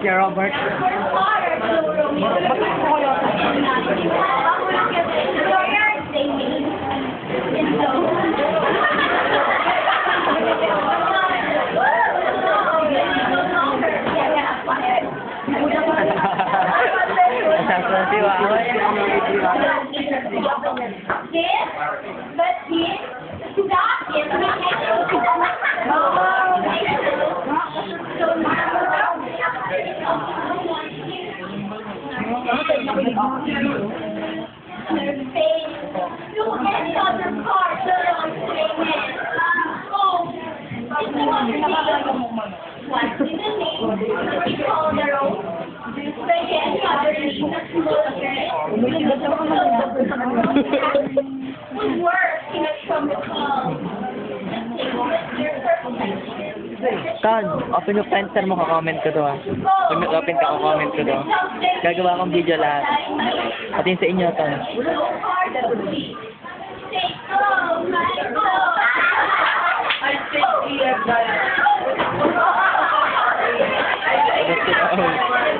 Si Robert. Tan, open yung pencil mo, ka-comment ko to ha. Pag nag-open ka, comment ko to. Gagawa akong video lahat. Pati sa inyo, Tan. Let's get out.